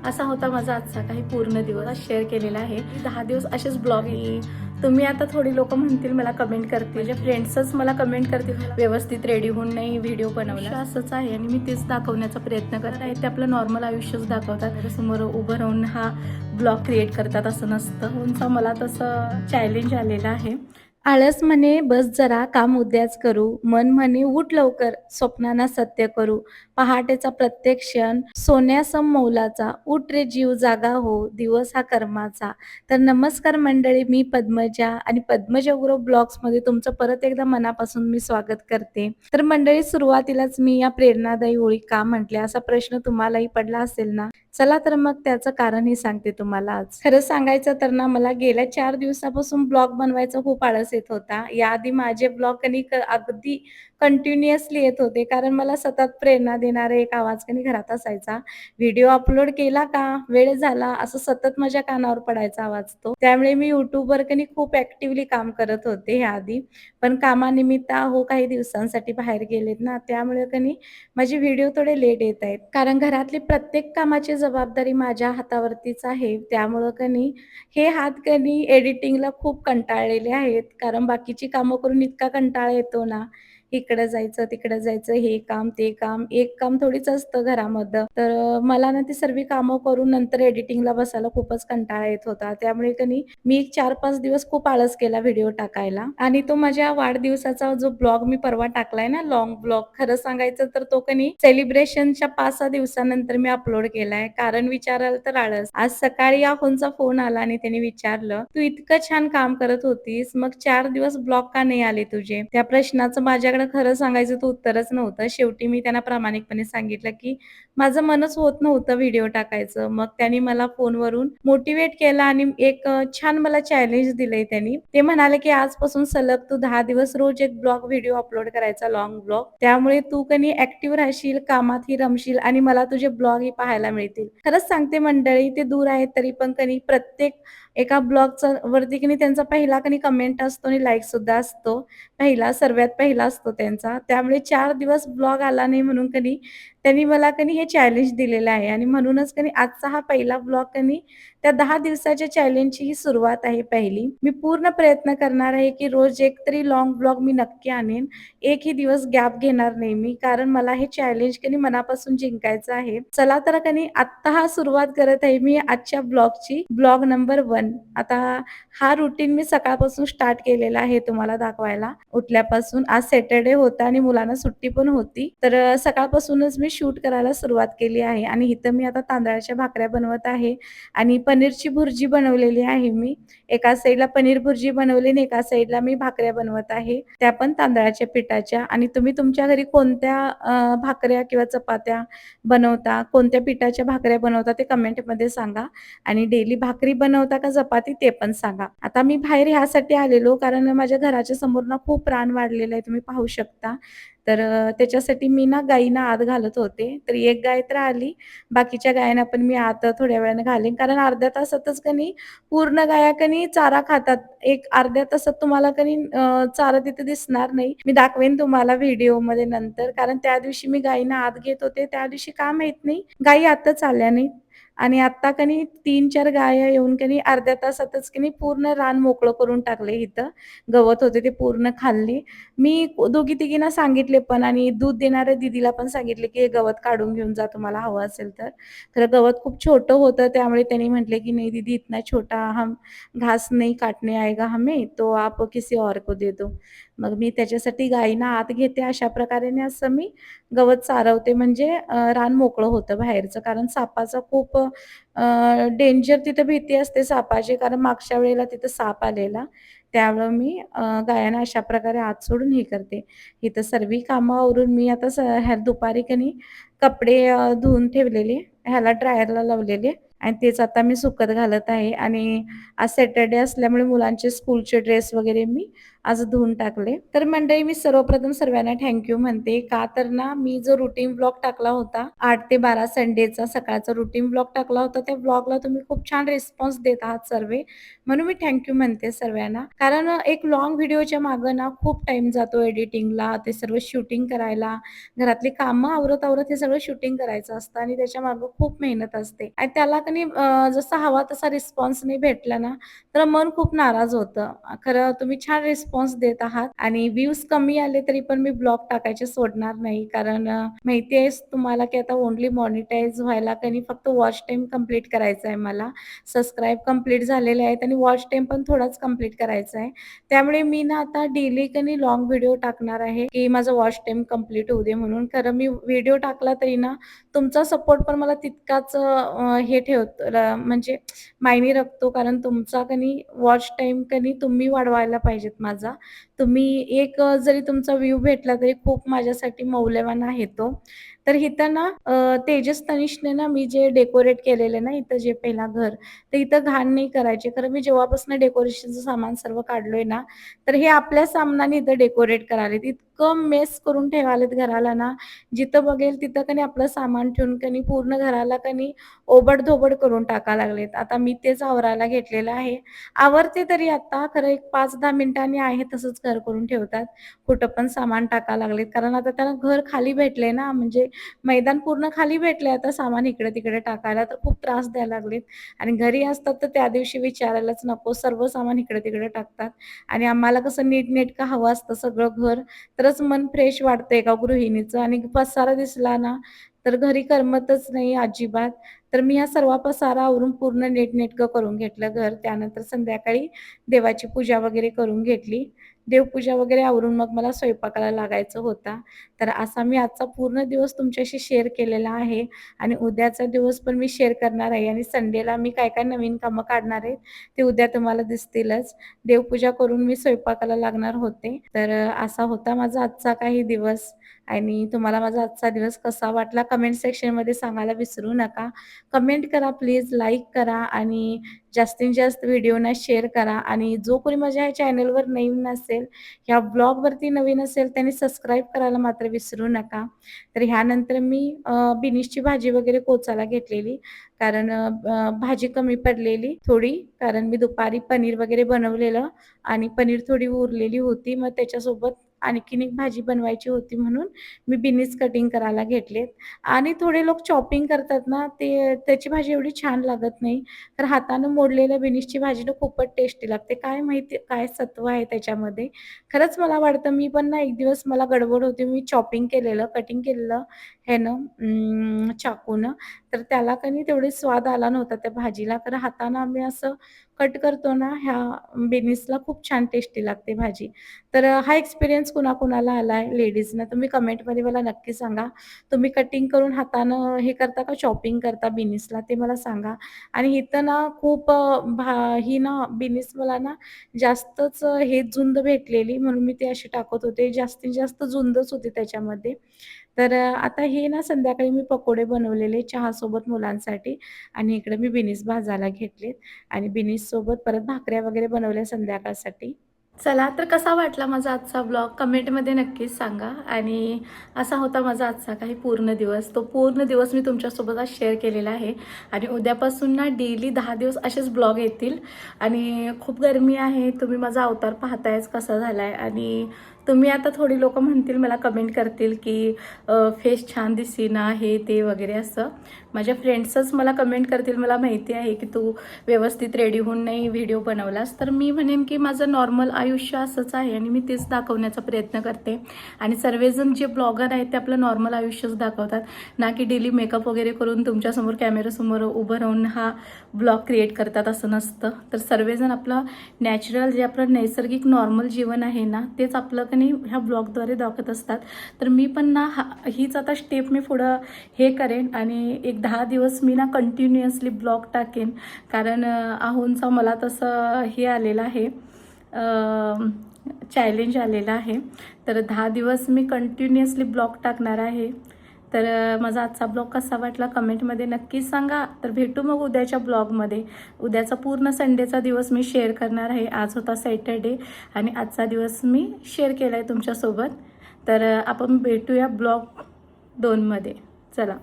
असा होता माझा आजचा काही पूर्ण दिवस शेअर केलेला आहे. 10 दिवस असेच ब्लॉग येईल. तुम्ही आता थोडी लोक म्हणतील मला कमेंट करतील, माझ्या फ्रेंड्सच मला कमेंट करतील व्यवस्थित रेडी होऊन नाही व्हिडिओ बनवला. असंच आहे आणि मी तेच दाखवण्याचा प्रयत्न करत आहे. ते आपलं नॉर्मल आयुष्यच दाखवतात, समोर उभं राहून हा ब्लॉग क्रिएट करतात असं नसतं. उंचा मला तसं चॅलेंज आलेलं आहे. आळस म्हणे बस जरा काम उद्याच करू, मन म्हणे उठ लवकर स्वप्नांना सत्य करू, पहाटेचा प्रत्येक क्षण सोन्यासम मौलाचा, उठ रे जीव जागा हो, दिवस हा कर्माचा. तर नमस्कार मंडळी, मी पद्मजा आणि पद्मजा ग्रो ब्लॉग्समध्ये तुमचं परत एकदा मनापासून मी स्वागत करते. तर मंडळी, सुरुवातीलाच मी या प्रेरणादायी ओळी का म्हटल्या असा प्रश्न तुम्हालाही पडला असेल ना. चला तर मग त्याचं कारणही सांगते तुम्हाला आज. खरं सांगायचं तर ना, मला गेल्या 4 दिवसापासून ब्लॉग बनवायचा खूप आळस येत होता. याआधी माझे ब्लॉग अगदी कंटिन्युअसली येत होते, कारण मला सतत प्रेरणा देणारा एक आवाज घरात असायचा. व्हिडिओ अपलोड केला का वेळ झाला असं सतत माझ्या कानावर पडायचा आवाज तो. त्यामुळे मी YouTubeवर खूप ॲक्टिव्हली काम करत होते ह्याआधी. पण कामानिमित्त काही दिवसांसाठी बाहेर गेलेत ना, त्यामुळे माझे व्हिडिओ थोडे लेट येत आहेत. कारण घरातली प्रत्येक कामाची जबाबदारी माझ्या हातावरतीच आहे. त्यामुळं हे हात एडिटिंगला खूप कंटाळलेले आहेत. कारण बाकीची कामं करून इतका कंटाळा येतो ना, इकडं जायचं, तिकडं जायचं, हे काम, ते काम. एक काम थोडीच असतं घरामधलं. तर मला ना ती सर्व कामं करून नंतर एडिटिंगला बसायला खूपच कंटाळा येत होता. त्यामुळे मी एक 4-5 दिवस खूप आळस केला व्हिडिओ टाकायला. आणि तो माझ्या वाढदिवसाचा जो ब्लॉग मी परवा टाकलाय ना, लाँग ब्लॉग, खरं सांगायचं तर तो सेलिब्रेशनच्या 5-6 दिवसानंतर मी अपलोड केलाय. कारण विचाराल तर आळस. आज सकाळी आहोंचा फोन आला आणि त्याने विचारलं, "तू इतकं छान काम करत होतीस, मग 4 दिवस ब्लॉग का नाही आले तुझे?" त्या प्रश्नाचं माझ्याकडे खरं सांगायचं तर उत्तरच नव्हतं. शेवटी मी त्यांना प्रामाणिकपणे सांगितलं, की माझं मनच होत नव्हतं व्हिडिओ टाकायचं. मग त्यांनी मला फोनवरून मोटिव्हेट केलं आणि एक छान मला चॅलेंज दिलंय त्यांनी. ते म्हणाले, की आजपासून सलग तू 10 दिवस रोज एक ब्लॉग व्हिडिओ अपलोड करायचा, लाँग ब्लॉग. त्यामुळे तू ॲक्टिव्ह राहशील, कामातही रमशील आणि मला तुझे ब्लॉगही पाहायला मिळतील. खरंच सांगते मंडळी, ते दूर आहेत तरी पण प्रत्येक एका ब्लॉगचा वरती त्यांचा पहिला कमेंट असतो आणि लाईक सुद्धा असतो. सर्वात पहिला असतो त्यांचा. त्यामुळे 4 दिवस ब्लॉग आला नाही म्हणून त्यांनी मला हे चॅलेंज दिलेलं आहे आणि म्हणूनच आजचा हा पहिला ब्लॉग त्या 10 दिवसाच्या चॅलेंजची ही सुरुवात आहे पहिली. मी पूर्ण प्रयत्न करणार आहे, की रोज एक तरी लाँग ब्लॉग मी नक्की आणेन. एकही दिवस गॅप घेणार नाही मी, कारण मला हे चॅलेंज मनापासून जिंकायचं आहे. चला तर आत्ता सुरुवात करत आहे मी आजच्या ब्लॉगची, ब्लॉग नंबर 1. आता हा रुटीन मी सकाळपासून स्टार्ट केलेला आहे तुम्हाला दाखवायला. उठल्यापासून आज सॅटर्डे होता आणि मुलांना सुट्टी पण होती. तर सकाळपासूनच मी शूट करायला सुरुवात केली आहे आणि इथं मी आता तांदळाच्या भाकऱ्या बनवत आहे आणि पनीरची भुर्जी बनवलेली आहे मी. एका साईडला पनीर भुर्जी बनवली आणि एका साईडला मी भाकऱ्या बनवत आहे. त्या पण तांदळाच्या पिठाच्या. आणि तुम्ही तुमच्या घरी कोणत्या भाकऱ्या किंवा चपात्या बनवता, कोणत्या पिठाच्या भाकऱ्या बनवता ते कमेंटमध्ये सांगा. आणि डेली भाकरी बनवता का चपाती ते पण सांगा. आता मी बाहेर ह्यासाठी आलेलो कारण माझ्या घराच्या समोर ना खूप रान वाढलेलं आहे, तुम्ही पाहू शकता. तर त्याच्यासाठी मी ना गाईंना आत घालत होते. तर एक गाय तर आली. बाकीच्या गायांना पण मी आत थोड्या वेळाने घालेन, कारण अर्ध्या तासातच पूर्ण गाया चारा खातात. एक अर्ध्या तासात तुम्हाला चारा तिथे दिसणार नाही. मी दाखवेन तुम्हाला व्हिडिओमध्ये नंतर, कारण त्या दिवशी मी गायींना आत घेत होते. त्या दिवशी का माहित नाही गायी आतच आल्या नाहीत. आणि आता 3-4 गाया येऊन अर्ध्या तासातच पूर्ण रान मोकळं करून टाकले. इथं गवत होते ते पूर्ण खाल्ली. मी दोघी-तिघींना सांगितले पण आणि दूध देणाऱ्या दीदीला पण सांगितले, की हे गवत काढून घेऊन जा तुम्हाला हवं असेल तर. तर गवत खूप छोटं होतं, त्यामुळे त्यांनी म्हटले, की "नहीं दीदी, इतना छोटा हम घास नहीं काटने आएगा हमें, तो आप किसी और को दे दो." मग मी त्याच्यासाठी गायींना आत घेते अशा प्रकारे असं मी गवत चारवते, म्हणजे रान मोकळं होतं बाहेरचं. कारण सापाचा खूप डेंजर तिथं भीती असते सापाची, कारण मागच्या वेळेला तिथं साप आलेला. त्यामुळं मी गायांना अशा प्रकारे आत सोडून हे करते. इथं सर्व कामं आवरून मी आता ह्या दुपारी कपडे धुवून ठेवलेले, ह्याला ड्रायरला लावलेले आणि तेच आता मी सुकत घालत आहे. आणि आज सॅटर्डे असल्यामुळे मुलांचे स्कूलचे ड्रेस वगैरे मी आज धुवून टाकले. तर मंडळी मी सर्वप्रथम सर्वांना थँक्यू म्हणते. का तर ना मी जो रुटीन ब्लॉग टाकला होता 8 ते 12 संडेचा सकाळचा रुटीन ब्लॉग टाकला होता. त्या ब्लॉगला तुम्ही खूप छान रिस्पॉन्स देत आहात सर्व. म्हणून मी थँक्यू म्हणते सर्वांना. कारण एक लाँग व्हिडिओच्या मागे ना खूप टाईम जातो एडिटिंगला, ते सर्व शूटिंग करायला, घरातली कामं आवरत-आवरत हे सगळं शूटिंग करायचं असतं आणि त्याच्यामागे खूप मेहनत असते. आणि त्याला की नाही जसा हवा तसा रिस्पॉन्स नाही भेटला ना, तर मन खूप नाराज होतं. खरं तुम्ही छान रिस्पॉन्स देत आहात आणि व्ह्यूज कमी आले तरी पण मी ब्लॉग टाकायचे सोडणार नाही. कारण माहिती आहेच तुम्हाला की आता ओन्ली मॉनिटाईज व्हायला की नाही फक्त वॉच टाईम कंप्लीट करायचा आहे मला. सबस्क्राईब कंप्लीट झालेले आहेत आणि वॉच टाईम पण थोडाच कंप्लीट करायचा आहे. त्यामुळे मी ना आता डेली की नाही लाँग व्हिडिओ टाकणार आहे, की माझा वॉच टाईम कंप्लीट होऊ दे म्हणून. खरं मी व्हिडिओ टाकला तरी ना तुमचा सपोर्ट पण मला तितकाच हे ठेवतो म्हणजे मायने राखतो. कारण तुमचा कनी वॉच टाईम कनी तुम्ही वाढवायला पाहिजेत माझा. तुम्ही एक जरी तुमचा व्ह्यू भेटला तरी खूप माझ्यासाठी मौल्यवान आहे तो. तर इथं ना तेजस तनिषने ना मी जे डेकोरेट केलेले ना इथं जे पहिला घर, तर इथं घाण नाही करायची. खरं मी जेव्हापासून डेकोरेशनचं सामान सर्व काढलोय ना, तर हे आपल्या सामनाने इथं डेकोरेट करालेत. इतकं मेस करून ठेवालेत घराला ना, जिथं बघेल तिथं कनी आपलं सामान ठेवून कनी पूर्ण घराला कनी ओबड-धोबड करून टाकायला लागलेत. आता मी तेच आवरायला घेतलेलं आहे. आवरते तरी आता खरं एक 5-10 मिनिटांनी आहे तसंच घर करून ठेवतात. कुठं पण सामान टाकायला लागलेत. कारण आता त्यांना घर खाली भेटलंय ना, म्हणजे मैदान पूर्ण खाली भेटलंय आता सामान इकडे-तिकडे टाकायला, तर खूप त्रास द्यायला लागलेत. आणि घरी असतात तर त्या दिवशी विचारायलाच नको. सर्व सामान इकडे-तिकडे टाकतात आणि आम्हाला कसं नीटनेटकं हवं असतं सगळं घर, तरच मन फ्रेश वाटतं एका गृहिणीचं आणि पसारा दिसला ना, तर घरी करमतच नाही अजिबात. तर मी हा सर्व पसारा आवरून पूर्ण नीटनेटकं करून घेतलं घर. त्यानंतर संध्याकाळी देवाची पूजा वगैरे करून घेतली. देवपूजा वगैरे आवरून मग मला स्वयंपाकाला लागायचं होता. तर असा मी आजचा पूर्ण दिवस तुमच्याशी शेअर केलेला आहे आणि उद्याचा दिवस पण मी शेअर करणार आहे आणि संडेला मी काय-काय नवीन कामं काढणार आहे, ते उद्या तुम्हाला दिसतीलच. देवपूजा करून मी स्वयंपाकाला लागणार होते. तर असा होता माझा आजचा काही दिवस आणि तुम्हाला माझा आजचा दिवस कसा वाटला कमेंट सेक्शनमध्ये सांगायला विसरू नका. कमेंट करा प्लीज, लाईक करा आणि जास्तीत जास्त व्हिडिओना शेअर करा आणि जो कोणी माझ्या ह्या चॅनलवर नवीन असेल, ह्या ब्लॉगवरती नवीन असेल त्यांनी सबस्क्राईब करायला मात्र विसरू नका. तर ह्यानंतर मी बिनिशची भाजी वगैरे कोचायला घेतलेली. कारण भाजी कमी पडलेली थोडी, कारण मी दुपारी पनीर वगैरे बनवलेलं आणि पनीर थोडी उरलेली होती. मग त्याच्यासोबत आणखीन एक भाजी बनवायची होती म्हणून मी बिनीस कटिंग करायला घेतलेत. आणि थोडे लोक चॉपिंग करतात ना, ते त्याची भाजी एवढी छान लागत नाही. तर हातानं मोडलेल्या बिनीसची भाजी ना खूपच टेस्टी लागते. काय माहिती काय सत्व आहे त्याच्यामध्ये. खरंच मला वाटतं मी पण ना एक दिवस मला गडबड होती. मी चॉपिंग केलेलं, कटिंग केलेलं ह्यानं चाकूनं. तर त्याला का नाही तेवढे स्वाद आला नव्हता त्या भाजीला. तर हातानं आम्ही असं कट करतो ना ह्या बिनीसला खूप छान टेस्टी लागते भाजी. तर हा एक्सपिरियन्स कुणाकुणाला आला आहे लेडीजना तुम्ही कमेंटमध्ये मला नक्की सांगा. तुम्ही कटिंग करून हातानं हे करता का चॉपिंग करता बिनीसला ते मला सांगा. आणि इथं ना खूप ही ना बिनीस मला ना जास्तच हे जुंद भेटलेली म्हणून मी ते अशी टाकत होते. जास्तीत जास्त जुंदच होती त्याच्यामध्ये. तर आता हे ना संध्याकाळी मी पकोडे बनवलेले चहासोबत मुलांसाठी आणि इकडे मी बिनीस भाजायला घेतलेत आणि बिनीससोबत परत भाकऱ्या वगैरे बनवल्या संध्याकाळसाठी. चला तर कसा वाटला माझा आजचा ब्लॉग कमेंटमध्ये नक्कीच सांगा आणि असा होता माझा आजचा काही पूर्ण दिवस. तो पूर्ण दिवस मी तुमच्यासोबत आज शेअर केलेला आहे आणि उद्यापासून ना डेली 10 दिवस असेच ब्लॉग येतील आणि खूप गरमी आहे. तुम्ही माझा अवतार पाहतायच कसा झालाय आणि तुम्ही आता थोडी लोक म्हणतील मला कमेंट करतील की फेस छान दिसेना हे ते वगैरे असं. माझ्या फ्रेंड्सच मला कमेंट करतील मला माहिती आहे की तू व्यवस्थित रेडी होऊन नाही व्हिडिओ बनवलास. तर मी म्हणेन की माझं नॉर्मल आयुष्य असंच आहे आणि मी तेच दाखवण्याचा प्रयत्न करते आणि सर्वजण जे ब्लॉगर आहेत ते आपलं नॉर्मल आयुष्यच दाखवतात ना की डेली मेकअप वगैरे करून तुमच्यासमोर कॅमेरासमोर उभं राहून हा ब्लॉग क्रिएट करतात असं नसतं. तर सर्वजण आपलं नॅचरल जे आपलं नैसर्गिक नॉर्मल जीवन आहे ना तेच आपलं की नाही ह्या ब्लॉगद्वारे दाखवत असतात. तर मी पण ना हीच आता स्टेप मी पुढं हे करेन आणि एक 10 दिवस मी ना कंटिन्युअसली ब्लॉग टाकेन. कारण आहोंचा मला तसं हे आलेलं आहे चॅलेंज आलेलं आहे. तर 10 दिवस मी कंटिन्युअसली ब्लॉग टाकणार आहे. तर माझा आजचा ब्लॉग कसा वाटला कमेंटमध्ये नक्कीच सांगा. तर भेटू मग उद्याच्या ब्लॉगमध्ये. उद्याचा पूर्ण संडेचा दिवस मी शेअर करणार आहे. आज होता सॅटर्डे आणि आजचा दिवस मी शेअर केला आहे तुमच्यासोबत. तर आपण भेटूया ब्लॉग 2 मध्ये. चला.